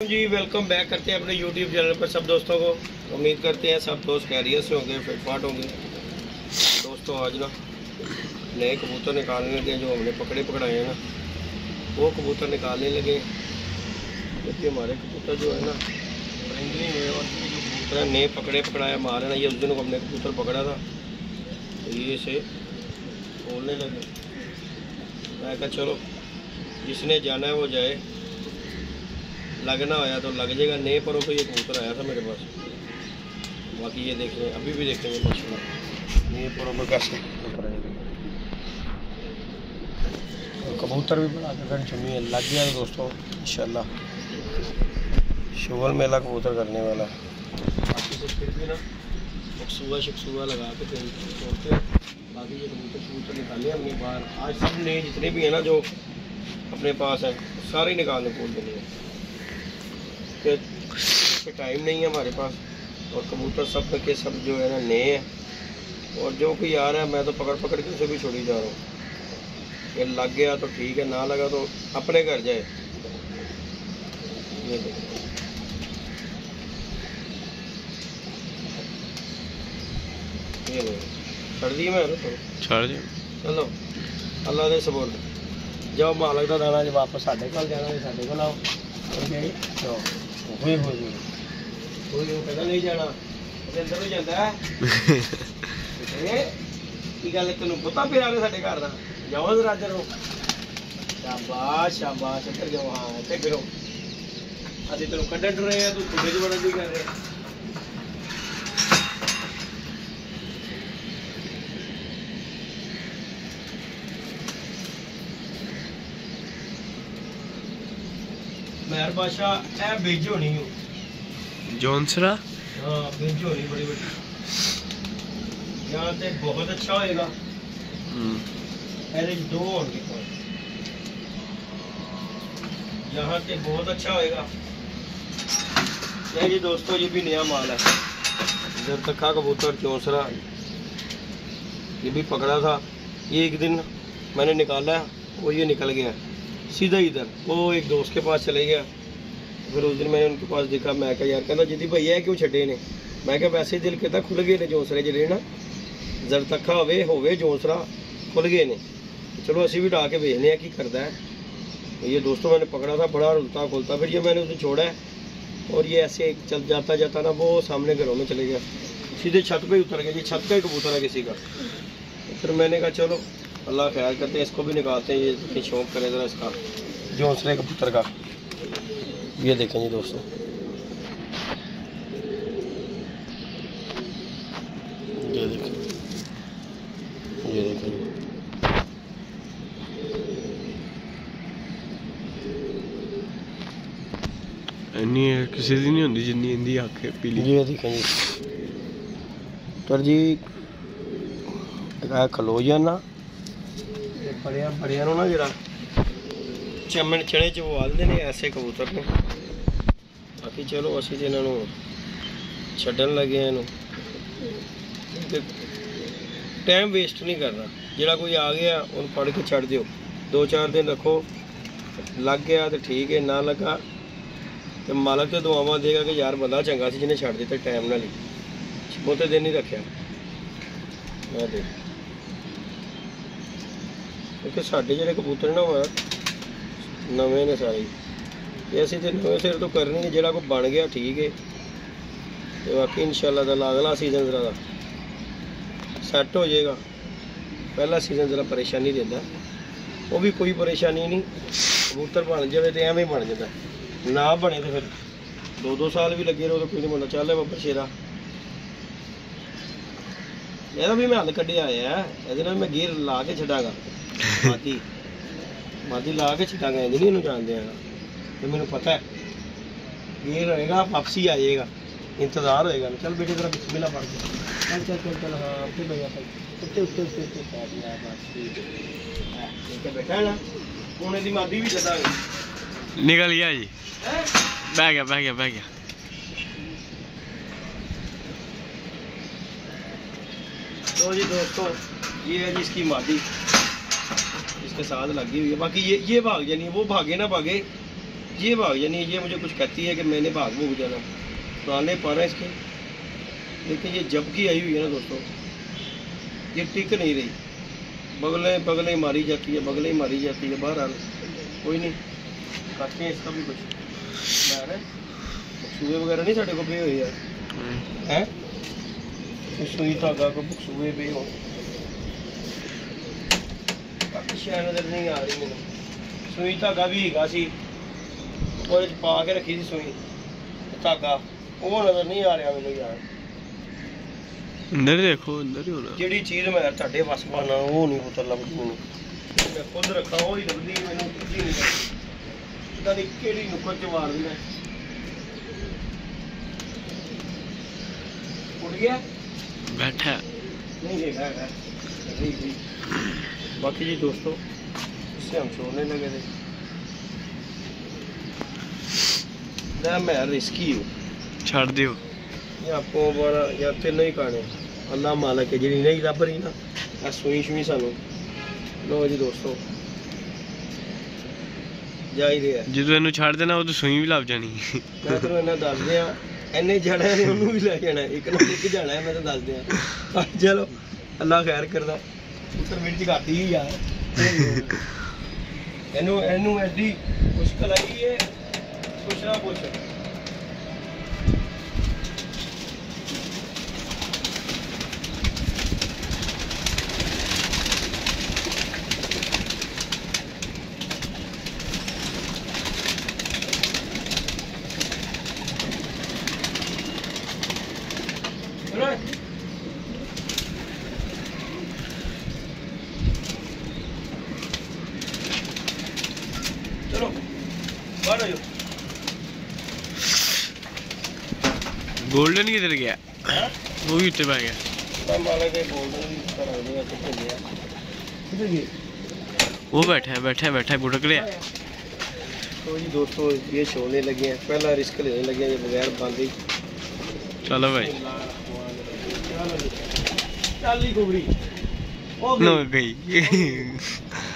जी welcome back करते हैं अपने यूट्यूब चैनल पर सब दोस्तों को। उम्मीद करते हैं सब दोस्त खैरियत से होंगे, फिटफाट होंगे। दोस्तों आज ना नए कबूतर निकालने लगे, जो हमने पकड़ाए हैं ना वो कबूतर निकालने लगे। क्योंकि हमारे कबूतर जो है ना फ्रेंडली हुए और जो कबूतर नए पकड़ाए मारे ना, ये उस दिन को हमने कबूतर पकड़ा था तो ये से बोलने लगे। मैं कहा चलो जिसने जाना है वो जाए, लगना आया तो लग जाएगा। नए परों पे ये कबूतर आया था मेरे पास। बाकी ये देख लें, अभी भी देखेंगे माशाल्लाह नए परों पर कैसे कबूतर आएगा। कबूतर भी बड़ा गगन चुनी है, लग गया तो दोस्तों इंशाल्लाह शुगर मेला कबूतर करने वाला है। बाकी तो फिर भी ना शुक्सुआ लगा के फिर छोड़ते हैं। बाकी ये कबूतर निकाले हमने बाहर। आज सब नए जितने भी हैं ना जो अपने पास हैं सारे ही निकालने बोल देने हैं कि टाइम नहीं है हमारे पास। और कबूतर सब के सब जो है ना नए हैं। और जो कोई आ रहा है मैं तो पकड़ के उसे भी छोड़ी जा रहा हूँ। ये लग गया तो ठीक है, ना लगा तो अपने घर जाए। ये छड़ दी मैं छड़ दी। चलो अल्लाह दे सपोर्ट जाओ, मालक का दाना जो वापस साढ़े को जाना साढ़े को लाओ। तो कहता नहीं जाना अंदर ही जाता है। गल तेन पता फिर आ रहे साढ़े घर का जाओ जरा इधर। शाबाश शाबाश इधर जाओ। हाँ इतने फिरो असं तेन कढ़ रहे हैं, तू खुदे च बड़ा भी कर रहे। मेहर बादशाह ए बेज होनी जोनसरा। हाँ बेज होनी बड़ी बड़ी। यहाँ से बहुत अच्छा होएगा। दो होंगे यहाँ से बहुत अच्छा होएगा। जी दोस्तों ये भी नया माल है। जरतखा कबूतर चौंसरा ये भी पकड़ा था। ये एक दिन मैंने निकाला वो ये निकल गया सीधा इधर। वो एक दोस्त के पास चले गया। फिर उस दिन मैंने उनके पास देखा। मैं क्या यार कहता जिदी भैया क्यों छड्डे ने। मैं क्या वैसे दिल कहता खुल गए ने जोंसरे ਜਿਹੜੇ ना जरतखा होवे जोंसरा खुल गए ने। चलो असी भी उठा के भेजने हैं की करता है। ये दोस्तों मैंने पकड़ा था बड़ा रुलता खुलता। फिर ये मैंने उसे छोड़ा है और ये ऐसे चल जाता ना वो सामने घरों में चले गया, सीधे छत पे उतर गया। ये छत का ही कबूतर है किसी का। फिर मैंने कहा चलो अल्लाह ख्याल करते हैं, इसको भी निकालते हैं। ये शौक करें ज़रा इसका जोंसरे कबूतर का। ये देखें जी दोस्तों, ये देखें किसी दी नहीं होंदी जिन्नी इंदी आंखें पीली। ये देखें जी पर जी खलो जाना बड़िया ना जरा चमन चने च वालते हैं ऐसे कबूतर ने। बाकी चलो असी तो इन्हों छड्डन लगे हैं। टाइम वेस्ट नहीं करना। जोड़ा कोई आ गया उन्हें फड़ के छड़ दो, 2-4 दिन रखो। लग गया तो ठीक है, ना लगा तो मालक तो दुआवां देगा कि यार बंदा चंगा सी जिन्हें छड़ दिता टाइम नाल ही। बहुते दिन नहीं रखा मैं देख। क्योंकि साढ़े जोड़े कबूतर ना हुआ नवे ने सारे ये असी तो नवे सिर तो करनी है। जोड़ा कोई बन गया ठीक है तो बाकी इंशाल्लाह ताला अगला सीजन जरा सैट हो जाएगा। पहला सीजन जरा परेशानी देता, वो भी कोई परेशानी नहीं। कबूतर बन जाए तो एवं बन जाता, ना बने तो फिर 2-2 साल भी लगे रहो तो कोई नहीं बनना। चल है बाबा शेरा यदा भी मैं हल कढ़िया आया ये मैं गेर ला के छड़ागा। मादी ला के छड़ागा इंज नहीं जान देगा। तो मैंने पता है गेर होएगा वापसी आ जाएगा, इंतजार होएगा। चल बेटे तेरा बिस्मिल्लाह पढ़ के चल चल चल चल। हाँ अपने भैया उत्ते उत्ते उत्ते उत्ते बैठा ना पुणे की मादी भी चढ़ा निकल गया जी। बह गया। तो जी दोस्तों ये है जी इसकी मादी, इसके साथ लगी हुई है। बाकी ये भाग जानी है, वो भागे ना भागे ये भाग जानी है, ये मुझे कुछ कहती है कि मैंने भाग भूग जाना, प्राणे पा रहे हैं इसके। लेकिन ये जब की आई हुई है ना दोस्तों, ये टिक नहीं रही, बगले बगले मारी जाती है, बगले ही मारी जाती है। बाहर कोई नहीं, करते हैं इसका भी कुछ। बक्सूए वगैरह नहीं साढ़े को पे हुए यार हैं, सुई धागा को बक्सूए पे हो, शायद नजर नहीं आ रही मैंने। सुई धागा भी हैगा सी, और पा के रखी थी सुई धागा, वो नजर नहीं आ रहा मैंने यार। अंदर देखो, अंदर ही होना। ਜਿਹੜੀ ਚੀਜ਼ ਮੈਂ ਤੁਹਾਡੇ ਵੱਸ ਪਾਣਾ ਉਹ ਨਹੀਂ ਪਤਾ ਲੱਗਦੀ ਮੈਨੂੰ, ਮੈਂ ਖੁਦ ਰੱਖਾਂ ਉਹ ਹੀ ਲੱਗਦੀ ਮੈਨੂੰ, ਕੁਝ ਨਹੀਂ ਪਤਾ ਨਹੀਂ ਕਿਹੜੀ ਨੁੱਕਰ ਚ ਮਾਰ ਦਿੰਦਾ। ਉੱਡ ਗਿਆ बैठा नहीं देखा है। बाकी जी दोस्तों, इससे हम सोने लगे थे। मैं रिस्की हूँ, छाड़ दियो। या आपको बारा या तीन ही खाने, अल्लाह मालक है, जी नहीं लभ रही ना आ सुई शुई सानू। लो जी दोस्तों, जा ही रहा जो इनू छाड़ देना वो तो सुई भी लभ जानी। मैं तो इन्हें दस दिया, इन्हें जाना है उन्होंने भी लै जाना, एक ना एक जाना है, मैं तो दस दिया। चलो अल्लाह खैर करदा, पुत्र मिर्च घट ही यार। इनू इनू एडी मुश्किल आई है, कुछ ना कुछ। चलो बाहर आ जाओ। गोल्डन किधर गया? वो भी उत्ते पै गया। वो बैठा है, बैठा है, बैठा है, बुटक लिया। तो जी दोस्तों, ये छोड़ने लगे हैं, पहला रिस्क लेने लगे हैं, ये बगैर बांधे। चलो भाई, चाली कुबड़ी नो गई।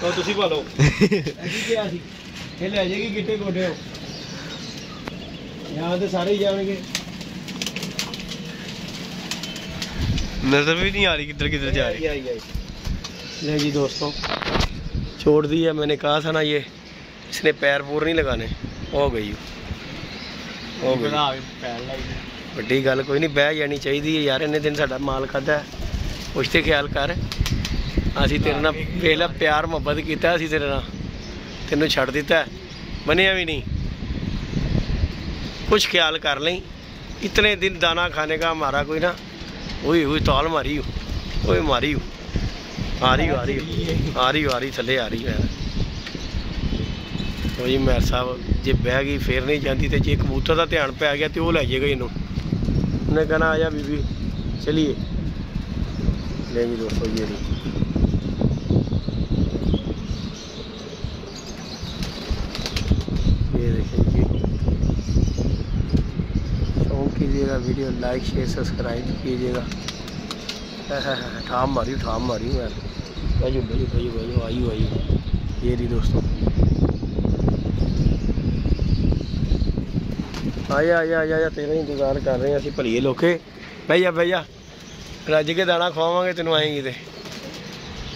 तो तुसी पा लो, ऐसी क्या सी ये ले जाएगी गिट्टे गोडे हो, यहाँ तो सारे ही जाएंगे। नजर भी नहीं आ रही किधर किधर जा रही। आई ले जी दोस्तों, छोड़ दी है। मैंने कहा था ना ये इसने पैर पूर नहीं लगाने, हो गई हो गई। ਵੱਡੀ ਗੱਲ ਕੋਈ ਨਹੀਂ, ਬਹਿ ਜਾਣੀ ਚਾਹੀਦੀ ਹੈ ਯਾਰ। ਇੰਨੇ ਦਿਨ ਸਾਡਾ ਮਾਲ ਖਾਧਾ, ਕੁਛ ਤੇ ਖਿਆਲ ਕਰ। ਅਸੀਂ ਤੇਰੇ ਨਾਲ ਵੇਖ ਲੈ ਪਿਆਰ ਮੁਹੱਬਤ ਕੀਤਾ, ਅਸੀਂ ਤੇਰੇ ਨਾਲ, ਤੈਨੂੰ ਛੱਡ ਦਿੱਤਾ, ਬਣਿਆ ਵੀ नहीं। कुछ ख्याल कर लें, इतने दिन दाना खाने का हमारा कोई ना, वही हुई ताल मारी हो, वही मारी हो, आ रही हो, आ रही हो, आ रही हो, आ रही थले आ रही है। तो जी मैर साहब जे बह गई फिर नहीं जाती, तो जे कबूतर का ध्यान पै गया तो वो लै जाएगा इनू, उन्हें कहना आ जा बीबी चलिए। ले जी दोस्तों, ये नहीं ये देखें जी। शौक कीजिएगा, वीडियो लाइक शेयर सब्सक्राइब कीजिएगा। ठाम मारी मैं, भाई भाई भाई भाई आई आई। ये रही दोस्तों, आया आया आया, तेरा इंतजार कर रहे हैं असं भलीए लोके। भैया भैया रज के दाना खवावे तेन आएगी, तो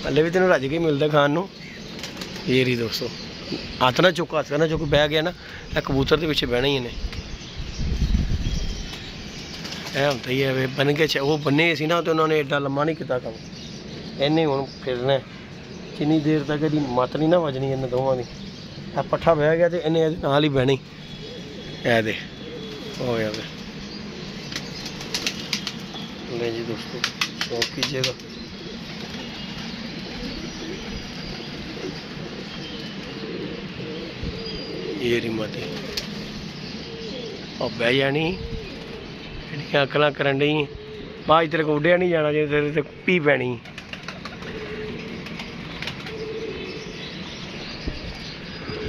हले भी तेन रज के मिलता खान को। ये रही दोस्तों, हथ ना चुक, हथ ना चुक, बह गया ना, कबूतर के पिछे बहना ही इन्हें। होता ही है, बन के वो बने सी ना, तो उन्होंने एडा लम्मा नहीं किया काम, इन्हें हूँ फिरना। जिनी देर तक यदि मत नहीं ना वजनी इन्हें दोवों की, पट्ठा बह गया तो इन्हें नाल ही बहनी। ऐ दे हो गया। ले जी दोस्तों, शौक कीजिएगा। ये रिमत और बह जानी, अकल करन डी, बाद तेरे को उड्या नहीं जाना, जो तेरे ते पी पैनी।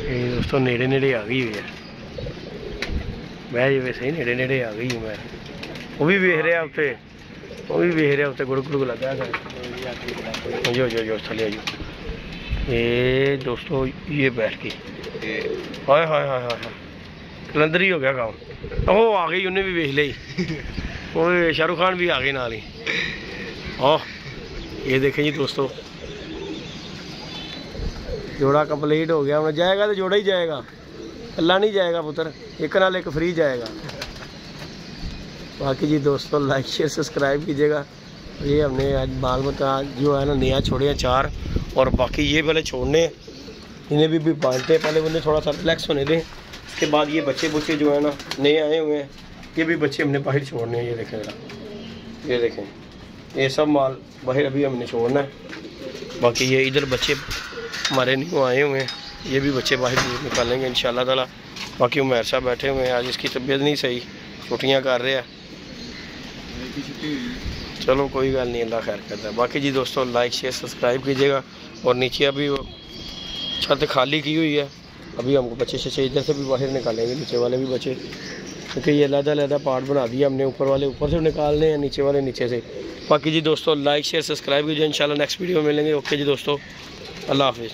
ये दोस्तों नेड़े नेड़े आ गई हुई है, बह जाए सही, नेड़े नेड़े आ गई मैं। वो भी वेख रहा उत्ते, वो भी वेख रहा उत्ते, गुड़ गुड़ लगा कर जो जो जो थले जो। ये दोस्तों ये बैठ गई, हाय हाय हाय हाय। कलंदर ही हो गया काम। ओ आ गई, उन्हें भी वेख ली। वो शाहरुख खान भी आ गए नाल ही। ये देखें जी दोस्तों, जोड़ा कंप्लीट हो गया। हमें जाएगा तो जोड़ा ही जाएगा, अल्लाह नहीं जाएगा पुत्र, एक नाल एक फ्री जाएगा। बाकी जी दोस्तों लाइक शेयर सब्सक्राइब कीजिएगा। ये हमने आज बाल बता जो है ना नया छोड़े हैं 4, और बाकी ये पहले छोड़ने हैं, इन्हें भी बांधते हैं, पहले उन्हें थोड़ा सा रिलैक्स होने दें। उसके बाद ये बच्चे बुच्चे जो है ना नए आए हुए हैं, ये भी बच्चे हमने बाहर छोड़ने हैं। ये देखें जरा, ये देखें, ये सब माल बाहर अभी हमने छोड़ना है। बाकी ये इधर बच्चे हमारे नहीं आए हुए हैं, ये भी बच्चे बाहर निकालेंगे इंशाल्लाह ताला। बाकी उमैर साहब बैठे हुए हैं, आज इसकी तबीयत नहीं सही, छुट्टियाँ कर रहे हैं। चलो कोई गल नहीं, अल्लाह खैर करता है। बाकी जी दोस्तों लाइक शेयर सब्सक्राइब कीजिएगा। और नीचे अभी वो छत खाली की हुई है, अभी हमको बच्चे शच्चे इधर से भी बाहर निकालेंगे, नीचे वाले भी बच्चे, क्योंकि ये अलग-अलग पार्ट बना दिया हमने, ऊपर वाले ऊपर से निकालने हैं, नीचे वाले नीचे से। बाकी जी दोस्तों लाइक शेयर सब्सक्राइब कीजिए, इंशाल्लाह नेक्स्ट वीडियो में मिलेंगे। ओके जी दोस्तों, अल्लाह हाफिज़।